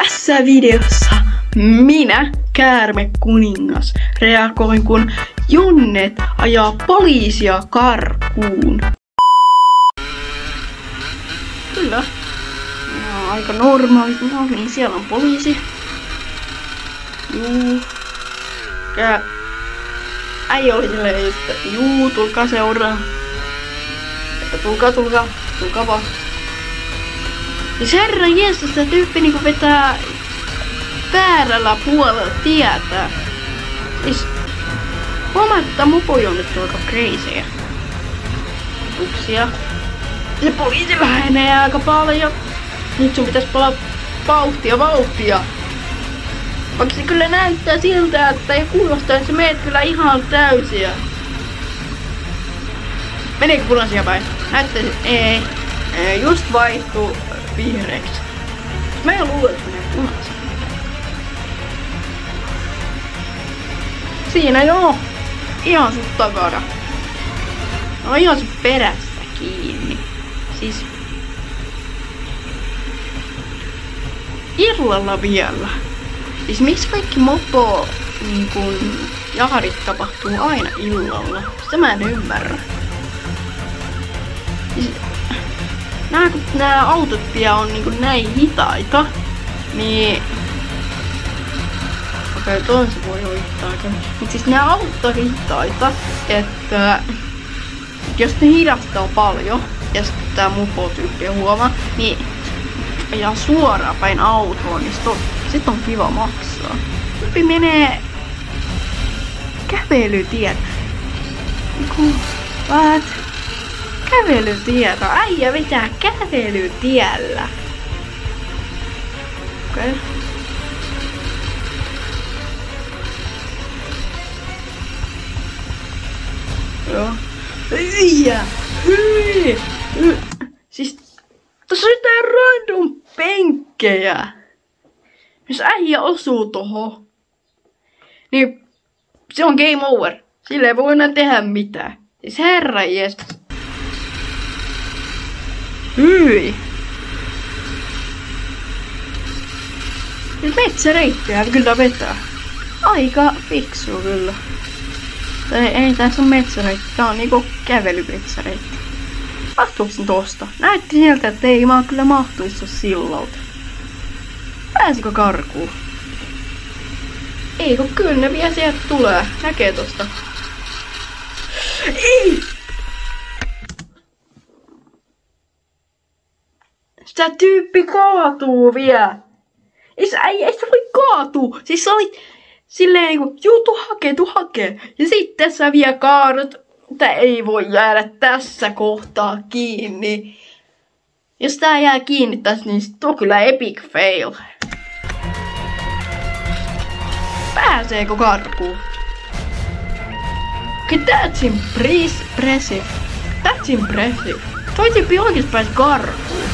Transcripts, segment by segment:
Tässä videossa minä, käärmekuningas, reagoin kun Jonnet ajaa poliisia karkuun. Kyllä. No, aika normaali. No niin, siellä on poliisi. Juu. Äijä oli silleen, että juu, tulkaa seuraa. Että tulkaa vaan. Siis herra Jeesus, tää tyyppi niinku vetää väärällä puolella tietä. Siis huomaa, että tää mopoja on nyt aika crazyä. Tuksia. Se poliisi vähenee aika paljon. Nyt sun pitäis palaa vauhtia. Vaikka se kyllä näyttää siltä, että ja kuulostaa, että sä meet kyllä ihan täysiä. Meneekö punaisia päin? Näyttää, ei. Just vaihtuu vihreäksi. Mä en luule, että menee punaisia. Siinä joo. Ihan sut takana. No ihan sun perästä kiinni. Siis illalla vielä. Siis miksi kaikki mopo niin kun jahdit tapahtuu aina illalla? Sitä mä en ymmärrä. Siis, kun nää autot vielä on niin kun näin hitaita, niin okei, toinen se voi ohittaakin. Mut siis nää autot on hitaita, että jos ne hidastaa paljon, ja sitten tää mopo-tyyppi huomaa, niin ajaa suoraan päin autoon, niin sit on kiva maksaa. Tyyppi menee kävelytiellä. What? Kävelytiellä. Äijä vetää kävelytiellä. Okei. Joo. Äijä! Hyi! Siis tossa on jotain random penkkejä. Jos äijä osuu tohon, niin se on game over. Sillä ei voi enää tehdä mitään. Siis herra jees. Hyi. Nyt metsäreittejä kyllä vetää. Aika fiksu kyllä. Ei tässä on metsäreitti. Tää on niinku kävelymetsäreitti. Mahtuuko sen tosta? Näytti sieltä, että ei mä kyllä mahtuisi sillalta. Pääsikö karkuun? Ei kun kyllä ne vielä sieltä tulee. Näkee tosta. Ei! Sitä tyyppi kaatuu vielä. Ei se voi kaatuu. Siis sä olit silleen niinku, juu tuu hakee. Ja sitten sä vielä kaadut. Tää ei voi jäädä tässä kohtaa kiinni. Jos tää jää kiinni tässä, niin sit on kyllä epic fail. Pääseekö karkuun? Okay, that's impressive. That's impressive. Toi tyyppi oikeesti pääsi karkuun.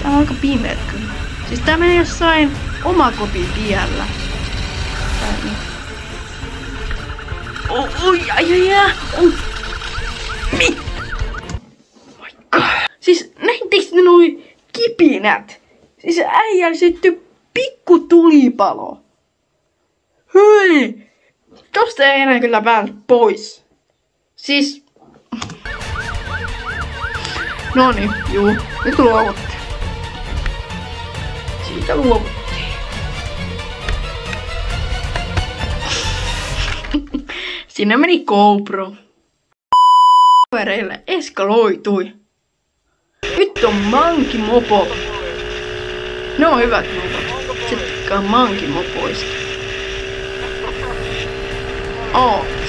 Tää on aika pimeät kyllä. Siis tää menee jossain omakotitiellä. Oi. Mi? My God. Siis näittekö ne noi kipinät? Siis äijällä syttyi pikku tulipalo. Hyi! Tosta ei enää kyllä pääse pois. Siis noniin, juu, nyt luovuttiin. Siitä luovuttiin. Sinne meni GoPro. Kavereille eskaloitui. Nyt on mankimopo. Ne on hyvät mopot. Se tykkää mankimopoista.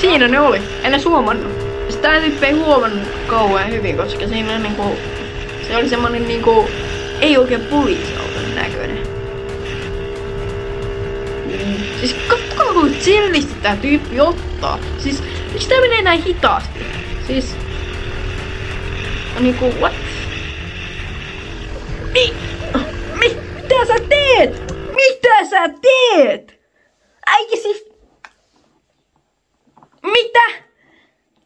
Siinä ne oli. En edes huomannut. Sitä tyyppi ei huomannut kauhean hyvin, koska siinä niinku se oli semmonen niinku ei oikein poliisiauton näköinen. Siis katsokaa kun chillisti tää tyyppi ottaa. Siis miksi tää menee näin hitaasti? Siis on niinku what? Mitä sä teet? Mitä sä teet? Äijä siis mitä?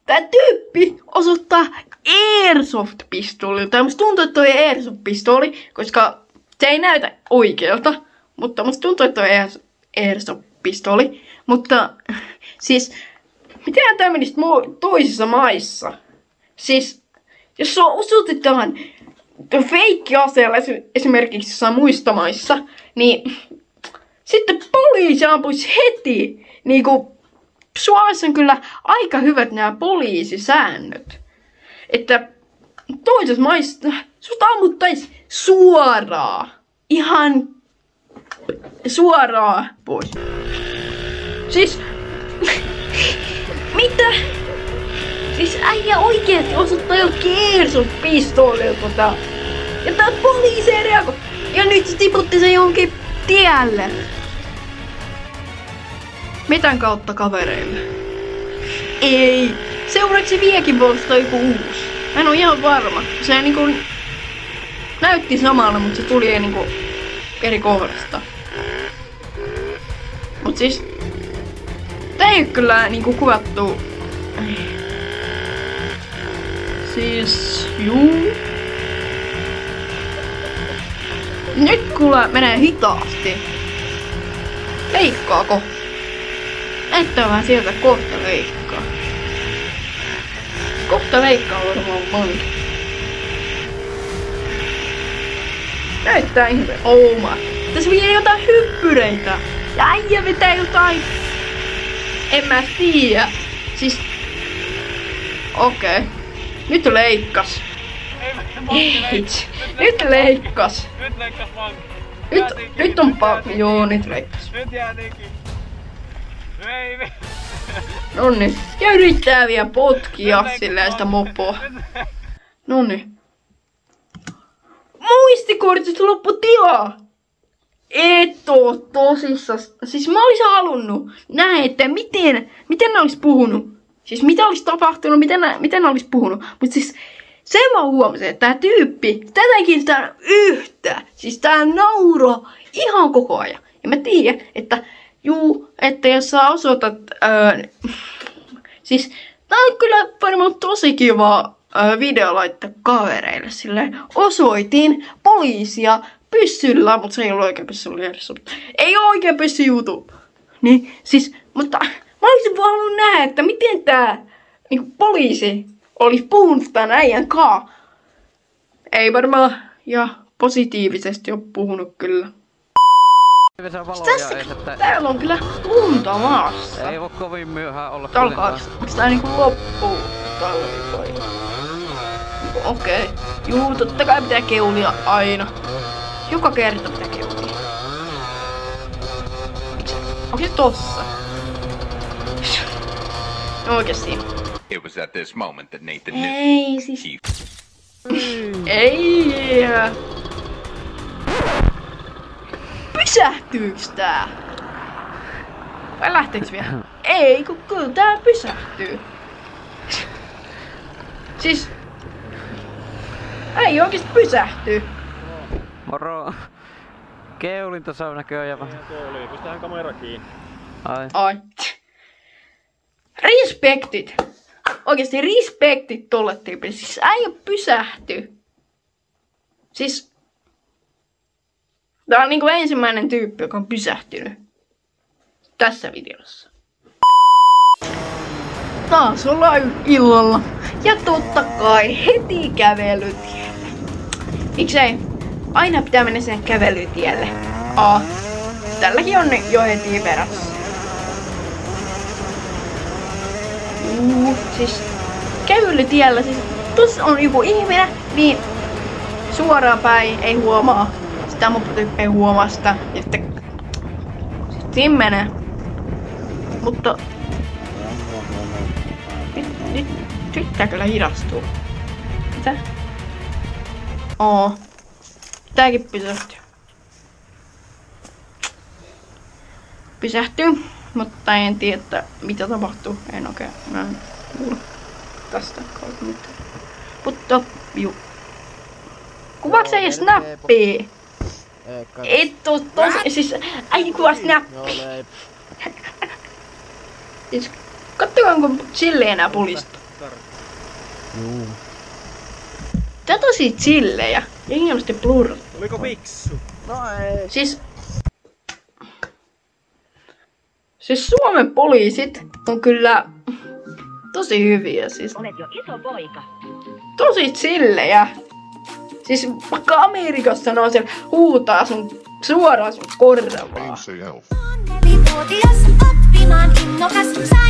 Tää tyyppi osoittaa airsoft-pistoolilta. Ja musta tuntuu, että toi airsoft-pistooli, koska Se ei näytä oikealta, mutta musta tuntuu, että on airsoft-pistoli. Mutta siis, miten tämä menisi toisissa maissa? Siis, jos se osoitetaan feikki-aseella esimerkiksi jossain muista maissa, niin sitten poliisi ampuisi heti. Niinku, Suomessa on kyllä aika hyvät nämä poliisisäännöt. Että toisessa maissa sut ammuttaisi suoraan. Ihan suoraan pois. Siis, mitä? Siis äijä oikeesti osoittaa jo airsoft-pistoolilla tota. Ja tää poliisi ei reagoi. Ja nyt se tiputti sen jonkin tielle. Metän kautta kavereille. Ei. Seuraavaksi viekin puolesta joku uusi. Mä en oo ihan varma. Se niinku näytti samalla, mutta se tuli niinku eri kohdasta. Mut siis tää ei oo kyllä niinku kuvattu. Siis juu. Nyt kuule menee hitaasti. Leikkaako? Näyttää vähän sieltä kohta leikkaa. Kohta leikkaa varmaan vanki. Näyttää ihme. Oh my. Tässä vie jotain hyppyreitä. Ja äijä vetää jotain. En mä tiedä. Siis. Okei. Nyt leikkas. Nyt leikkas. Nyt leikkas vanki. Nyt on joo, nyt leikkas. Nyt jää nekin. Ei. Nonni. Ja yrittää vielä potkia silleen sitä mopoa. Nonni. Muistikortista loppu tilaa. Et oo tosissas. Siis mä olisin halunnut nähdä, että miten ne olis puhunut. Siis mitä olisi tapahtunut, miten ne olis puhunut. Mut siis sen mä huomasin, että tää tyyppi, tätä ei kiinnittää yhtä. Siis tää nauro ihan koko ajan. Ja mä tiedän, että että jos sä osoitat, siis tää on kyllä varmaan tosi kiva video laittaa kavereille. Silleen osoitin poliisia pyssyllä, mutta se ei ollut oikein pyssy, oli airsoft. Ei oo oikein pyssy YouTube. Niin, siis, mutta mä olisin vaan halunnut nähdä, että miten tää niinku poliisi olisi puhunut tän äijän kaa. Ei varmaan, ja positiivisesti ole puhunut kyllä. Täällä on kyllä lunta maassa. Ei voi kovin myöhään olla. Onks tää niinku loppuu? Okei. Juu, totta kai pitää keulia aina. Joka kerta pitää keulia. Onko se tossa? Oikeesti. It was at this moment that Nathan knew. Ei siis. Ei. Pysähtyyks tää? Vai lähteeks vielä? Ei, kun kyllä tää pysähtyy. Siis. Ei oikeesti pysähtyy. Moro. Keulin tossa on näköjään vähän. Keulin, pistähän kamera kiinni. Ai. Respektit. Oikeesti respektit tolle tyypille. Siis äijä pysähty. Siis. Tää on niinku ensimmäinen tyyppi, joka on pysähtynyt. Tässä videossa. Taas ollaan illalla. Ja totta kai heti kävelytielle. Miksei? Aina pitää mennä sen kävelytielle. Tälläkin on jo heti perässä. Siis kävelytiellä, siis tossa on joku ihminen, niin suoraan päin ei huomaa. Sitä mopotyyppi ei huomaa sitä. Ja sitten siinä menee. Mutta nyt tää kyllä hidastuu. Mitä? Tääkin pysähtyy. Pysähtyy, mutta en tiedä, että mitä tapahtuu. En oikein, mä en kuule tästä kautta mitään. Mutta juu. Kuvaaks ei snappia? Et oo tosi, siis äiti kuvaa snappia. Siis kattokaa onko chille enää pulista. Tää tosi chillejä. Jengi on sitten blurrattu. Oliko fiksu? No ei. Siis Suomen poliisit on kyllä tosi hyviä. Siis Olet jo iso poika. tosi chillejä. Siis vaikka Amerikassa sanoo siellä huutaa suoraan sun korvaa. Nelivuotias oppimaan innokas, sai